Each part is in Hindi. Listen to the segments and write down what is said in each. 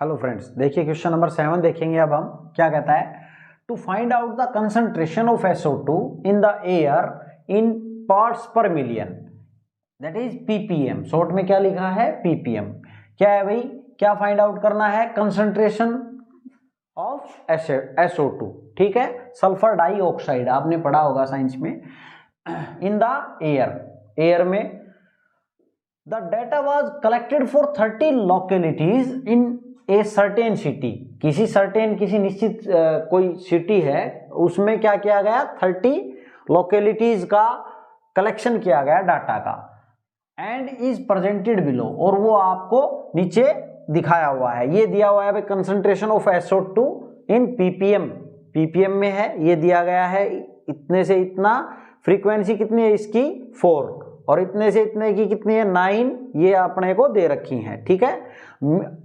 हेलो फ्रेंड्स, देखिए क्वेश्चन नंबर 7 देखेंगे। अब हम क्या कहता है, to find out the concentration of SO2 in the air in parts per million, that is ppm। Short में क्या लिखा है, ppm। क्या है भाई, क्या फाइंड आउट करना है, कंसंट्रेशन ऑफ SO2, ठीक है, सल्फर डाइऑक्साइड, आपने पढ़ा होगा साइंस में। इन द एयर में the data was collected for 30 localities in a certain city। किसी निश्चित कोई सिटी है, उसमें क्या किया गया, 30 लोकेलिटीज का कलेक्शन किया गया डाटा का, एंड इज प्रेजेंटेड बिलो, और वो आपको नीचे दिखाया हुआ है। ये दिया हुआ है भाई, concentration of SO2 in ppm में है, ये दिया गया है इतने से इतना, फ्रीक्वेंसी कितनी है इसकी 4, और इतने से इतने की कितनी है 9, ये अपने को दे रखी है, ठीक है।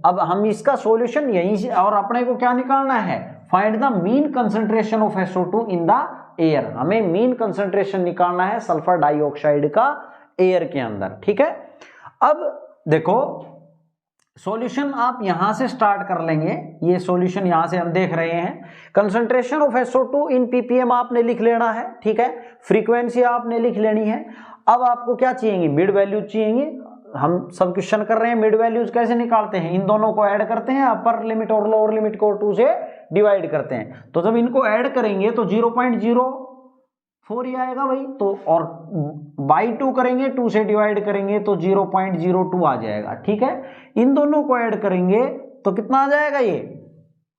अब हम इसका सॉल्यूशन यहीं से, और अपने को क्या निकालना है, find the mean concentration of SO2 in the air. हमें मीन कंसंट्रेशन निकालना है सल्फर डाइऑक्साइड का एयर के अंदर, ठीक है। अब देखो सॉल्यूशन आप यहां से स्टार्ट कर लेंगे, ये सॉल्यूशन यहां से हम देख रहे हैं। Concentration of SO2 in ppm आपने लिख लेना है, ठीक है, फ्रीक्वेंसी आपने लिख लेनी है। अब आपको क्या चाहिए, मिड वैल्यूज चाहिए। हम सब क्वेश्चन कर रहे हैं, मिड वैल्यूज कैसे निकालते हैं, इन दोनों को ऐड करते हैं, अपर लिमिट और लोअर लिमिट को 2 से डिवाइड करते हैं। तो जब इनको ऐड करेंगे तो 0.04 ही आएगा भाई, तो और बाई 2 करेंगे, 2 से डिवाइड करेंगे तो 0.02 आ जाएगा, ठीक है। इन दोनों को ऐड करेंगे तो कितना आ जाएगा, ये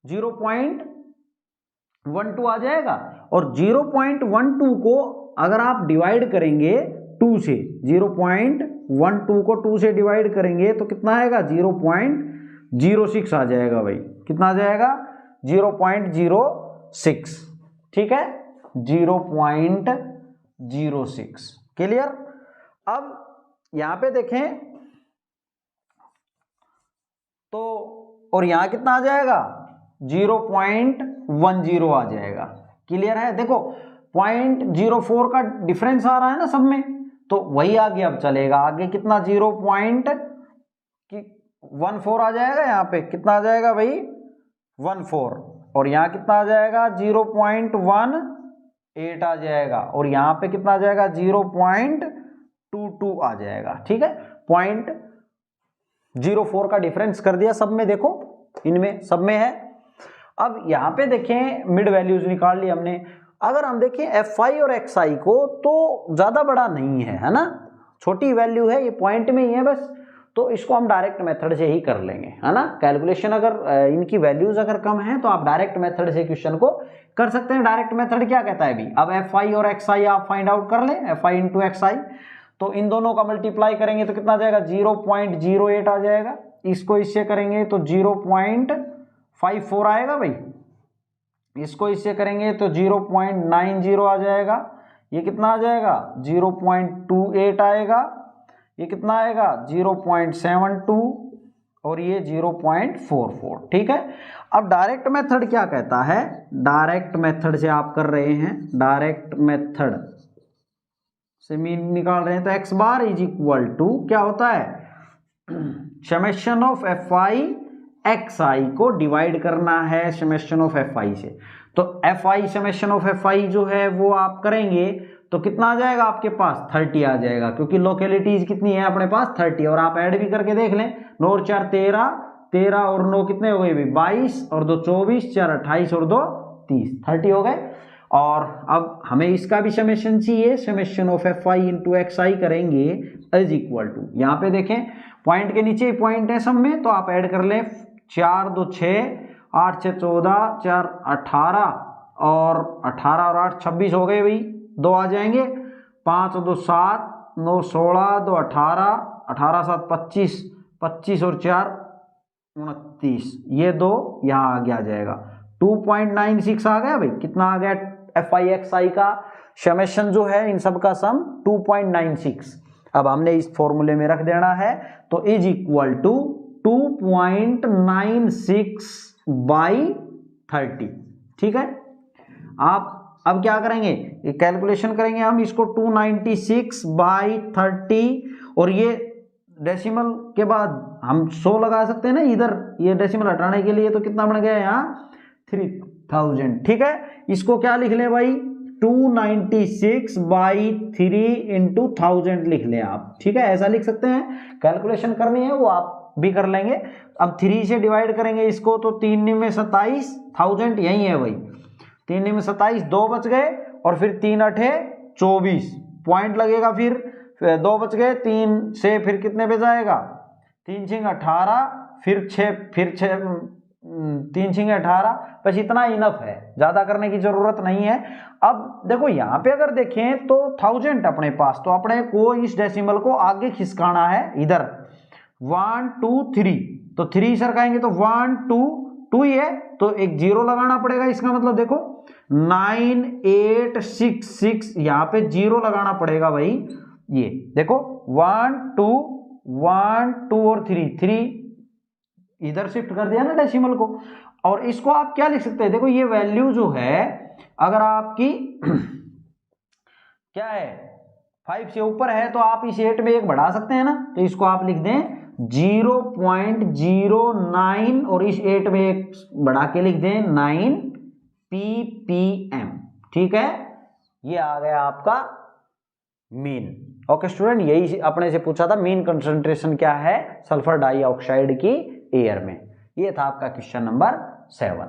0.12 आ जाएगा। और 0.12 को अगर आप डिवाइड करेंगे 2 से, 0.12 को 2 से डिवाइड करेंगे तो कितना आएगा, 0.06 आ जाएगा भाई। कितना आ जाएगा, 0.06, ठीक है, 0.06। क्लियर। अब यहां पे देखें तो, और यहां कितना आ जाएगा, 0.10 आ जाएगा। क्लियर है। देखो 0.04 का डिफरेंस आ रहा है ना सब में, तो वही आगे अब चलेगा। आगे कितना, 0.14 आ जाएगा। यहाँ पे कितना आ जाएगा भाई, 14, और यहाँ कितना आ जाएगा, 0.18 आ जाएगा, और यहाँ पे कितना आ जाएगा, 0.22 आ जाएगा, ठीक है। 0.04 का डिफरेंस कर दिया सब में, देखो इनमें सब में है। अब यहाँ पे देखें, मिड वैल्यूज निकाल ली हमने। अगर हम देखें Fi और Xi को, तो ज्यादा बड़ा नहीं है ना, छोटी वैल्यू है, ये पॉइंट में ही है बस। तो इसको हम डायरेक्ट मेथड से ही कर लेंगे, है ना। कैलकुलेशन अगर इनकी वैल्यूज अगर कम है तो आप डायरेक्ट मेथड से क्वेश्चन को कर सकते हैं। डायरेक्ट मेथड क्या कहता है भी, अब Fi और Xi आप फाइंड आउट कर लें, Fi इंटू Xi, तो इन दोनों का मल्टीप्लाई करेंगे तो कितना आ जाएगा, 0.08 आ जाएगा। इसको इससे करेंगे तो 0.54 आएगा भाई, इसको इससे करेंगे तो 0.90 आ जाएगा। ये कितना आ जाएगा, 0.28 आएगा। ये कितना आएगा, 0.72, और ये 0.44, ठीक है। अब डायरेक्ट मेथड क्या कहता है, डायरेक्ट मेथड से आप कर रहे हैं, डायरेक्ट मेथड से मीन निकाल रहे हैं, तो x bar is equal to क्या होता है, समेशन ऑफ Fi Xi को डिवाइड करना है समेशन ऑफ Fi से। तो Fi समेशन ऑफ Fi जो है वो आप करेंगे तो कितना आ जाएगा आपके पास, 30 आ जाएगा, क्योंकि लोकेलिटीज कितनी है अपने पास 30। और आप ऐड भी करके देख लें, 9 और 4 13, 13 और 9 कितने हो गए भाई, 22, और 2 24, 4 28 और 2 30, 30 हो गए। और अब हमें इसका भी समेशन चाहिए, summation of Fi into Xi करेंगे इज इक्वल टू, यहाँ पे देखें पॉइंट के नीचे ही पॉइंट है सब में, तो आप ऐड कर लें, 4 2 6, 8 6 14, 4 18, और 18 और 8 26 हो गए भाई, 2 आ जाएंगे, 5 2 7, 9 16, 2 18, 18 7 25, 25 और 4 29, ये 2 यहाँ आगे आ जाएगा, 2.96 आ गया भाई। कितना आ गया Fi Xi का समेशन जो है, इन सब का सम 2.96। अब हमने इस फॉर्मूले में रख देना है, तो इज इक्वल टू 2.96 बाई 30, ठीक है। आप अब क्या करेंगे, ये कैलकुलेशन करेंगे हम इसको, 296 बाई 30, और ये डेसिमल के बाद हम 100 लगा सकते हैं ना इधर, ये डेसिमल हटाने के लिए, तो कितना बन गया यहाँ 3000। ठीक है, इसको क्या लिख लें भाई 296/3 इंटू 1000 लिख लें आप। ठीक है, ऐसा लिख सकते हैं। कैलकुलेशन करनी है वो आप भी कर लेंगे। अब 3 से डिवाइड करेंगे इसको, तो 3 में 27, 1000 यही है भाई, 3 में 27, 2 बच गए, और फिर 3 8 24 पॉइंट लगेगा, फिर 2 बच गए, 3 से फिर कितने पे जाएगा, 3 6 18, फिर 6 3 6 18, बस इतना इनफ है, ज्यादा करने की जरूरत नहीं है। अब देखो यहाँ पे अगर देखें तो 1000 अपने पास, तो अपने को इस डेसिमल को आगे खिसकाना है इधर, 1 2 3, तो 3 सरकाएंगे तो 1 2 2 ही है, तो एक 0 लगाना पड़ेगा। इसका मतलब देखो 9866, यहाँ पे 0 लगाना पड़ेगा भाई। ये देखो 1 2 1 2 और 3 इधर शिफ्ट कर दिया ना डेसिमल को। और इसको आप क्या लिख सकते हैं, देखो ये वैल्यू जो है अगर आपकी क्या है 5 से ऊपर है, तो आप इस 8 में एक बढ़ा सकते हैं ना, तो इसको आप लिख दें 0.09, और इस 8 में एक बढ़ा के लिख दें 9 ppm। ठीक है, ये आ गया आपका मीन। ओके स्टूडेंट, यही अपने से पूछा था मीन कंसंट्रेशन क्या है सल्फर डाइऑक्साइड की एयर में। ये था आपका क्वेश्चन नंबर 7।